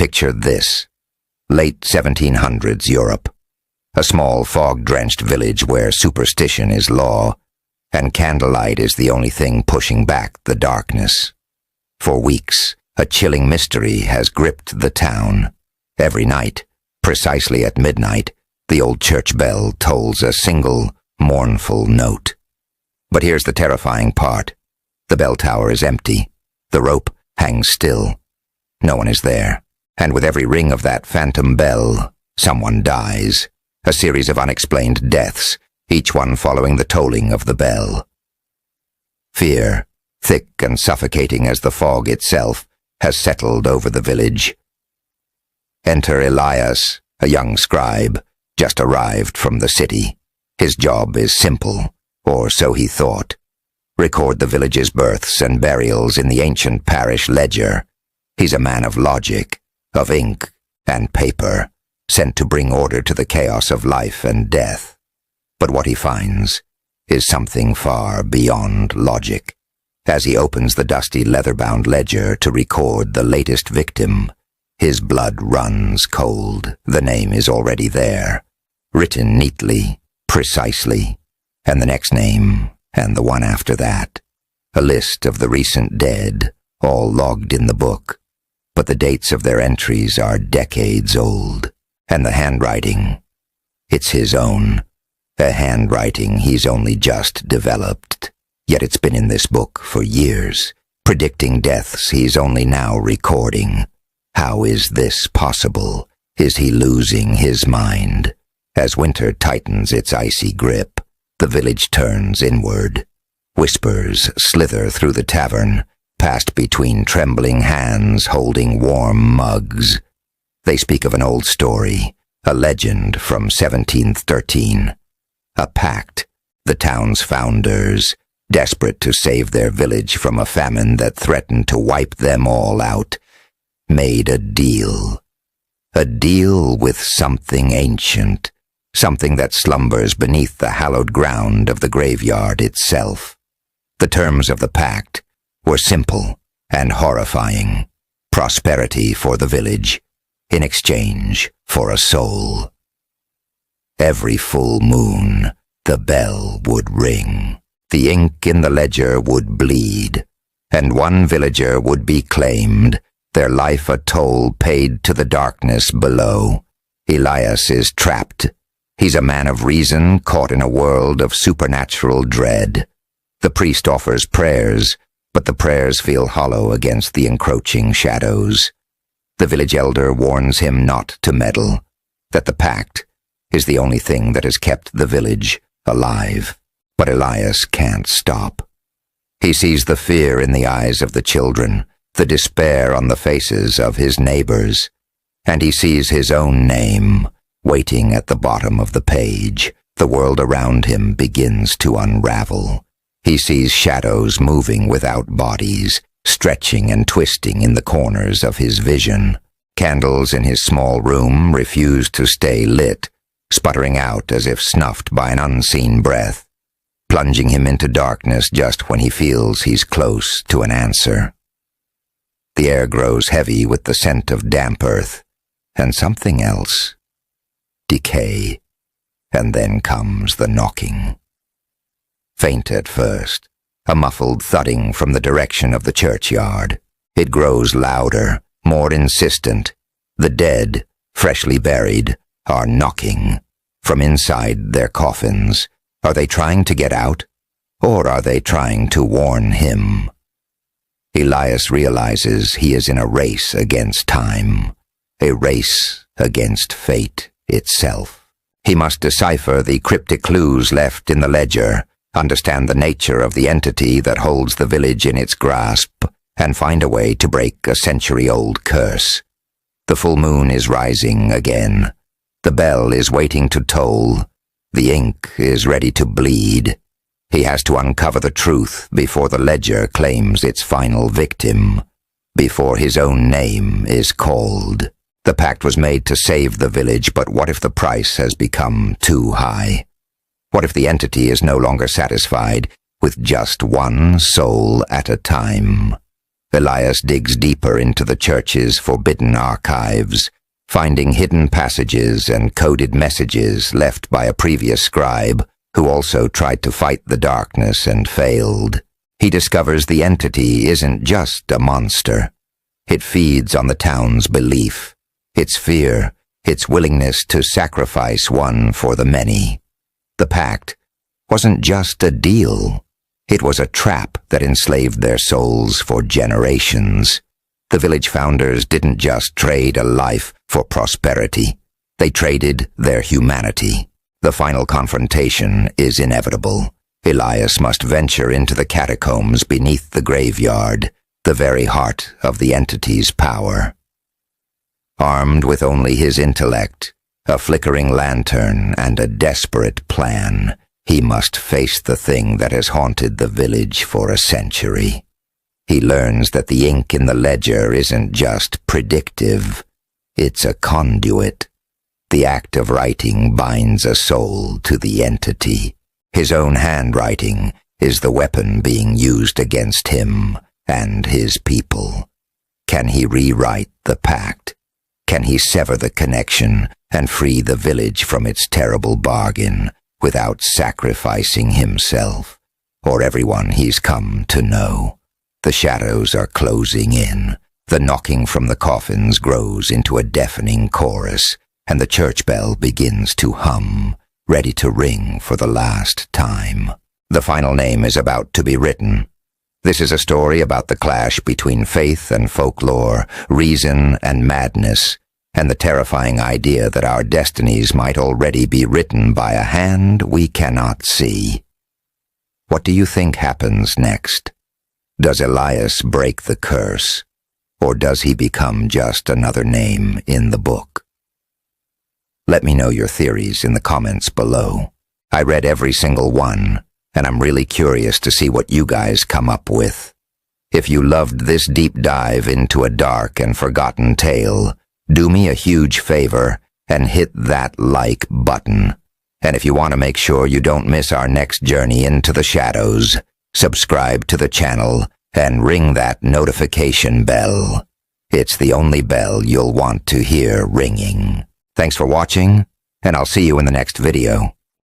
picture this. Late 1700s Europe. A small fog-drenched village where superstition is law, and candlelight is the only thing pushing back the darkness. For weeks, a chilling mystery has gripped the town. Every night, precisely at midnight, the old church bell tolls a single, mournful note. But here's the terrifying part. The bell tower is empty. The rope hangs still. No one is there. And with every ring of that phantom bell, someone dies. A series of unexplained deaths, each one following the tolling of the bell. Fear, thick and suffocating as the fog itself, has settled over the village. Enter Elias, a young scribe, just arrived from the city. His job is simple, or so he thought. Record the village's births and burials in the ancient parish ledger. He's a man of logic, of ink and paper, sent to bring order to the chaos of life and death. But what he finds is something far beyond logic. As he opens the dusty leather-bound ledger to record the latest victim, his blood runs cold. The name is already there, written neatly, precisely, and the next name, and the one after that. A list of the recent dead, all logged in the book, but the dates of their entries are decades old, and the handwriting, it's his own, a handwriting he's only just developed. Yet it's been in this book for years, predicting deaths he's only now recording. How is this possible? Is he losing his mind? As winter tightens its icy grip, the village turns inward. Whispers slither through the tavern, passed between trembling hands holding warm mugs. They speak of an old story, a legend from 1713. A pact, the town's founders, desperate to save their village from a famine that threatened to wipe them all out, made a deal. A deal with something ancient, something that slumbers beneath the hallowed ground of the graveyard itself. The terms of the pact were simple and horrifying. Prosperity for the village, in exchange for a soul. Every full moon, the bell would ring. The ink in the ledger would bleed, and one villager would be claimed, their life a toll paid to the darkness below. Elias is trapped. He's a man of reason caught in a world of supernatural dread. The priest offers prayers, but the prayers feel hollow against the encroaching shadows. The village elder warns him not to meddle, that the pact is the only thing that has kept the village alive. But Elias can't stop. He sees the fear in the eyes of the children, the despair on the faces of his neighbors, and he sees his own name waiting at the bottom of the page. The world around him begins to unravel. He sees shadows moving without bodies, stretching and twisting in the corners of his vision. Candles in his small room refuse to stay lit, sputtering out as if snuffed by an unseen breath, plunging him into darkness just when he feels he's close to an answer. The air grows heavy with the scent of damp earth, and something else. Decay. And then comes the knocking. Faint at first, a muffled thudding from the direction of the churchyard. It grows louder, more insistent. The dead, freshly buried, are knocking. From inside their coffins. Are they trying to get out, or are they trying to warn him? Elias realizes he is in a race against time, a race against fate itself. He must decipher the cryptic clues left in the ledger, understand the nature of the entity that holds the village in its grasp, and find a way to break a century-old curse. The full moon is rising again. The bell is waiting to toll. The ink is ready to bleed. He has to uncover the truth before the ledger claims its final victim, before his own name is called. The pact was made to save the village, but what if the price has become too high? What if the entity is no longer satisfied with just one soul at a time? Elias digs deeper into the church's forbidden archives, finding hidden passages and coded messages left by a previous scribe who also tried to fight the darkness and failed. He discovers the entity isn't just a monster. It feeds on the town's belief, its fear, its willingness to sacrifice one for the many. The pact wasn't just a deal. It was a trap that enslaved their souls for generations. The village founders didn't just trade a life for prosperity. They traded their humanity. The final confrontation is inevitable. Elias must venture into the catacombs beneath the graveyard, the very heart of the entity's power. Armed with only his intellect, a flickering lantern, and a desperate plan, he must face the thing that has haunted the village for a century. He learns that the ink in the ledger isn't just predictive, it's a conduit. The act of writing binds a soul to the entity. His own handwriting is the weapon being used against him and his people. Can he rewrite the pact? Can he sever the connection and free the village from its terrible bargain without sacrificing himself or everyone he's come to know? The shadows are closing in. The knocking from the coffins grows into a deafening chorus, and the church bell begins to hum, ready to ring for the last time. The final name is about to be written. This is a story about the clash between faith and folklore, reason and madness, and the terrifying idea that our destinies might already be written by a hand we cannot see. What do you think happens next? Does Elias break the curse, or does he become just another name in the book? Let me know your theories in the comments below. I read every single one, and I'm really curious to see what you guys come up with. If you loved this deep dive into a dark and forgotten tale, do me a huge favor and hit that like button. And if you want to make sure you don't miss our next journey into the shadows, subscribe to the channel and ring that notification bell. It's the only bell you'll want to hear ringing. Thanks for watching, and I'll see you in the next video.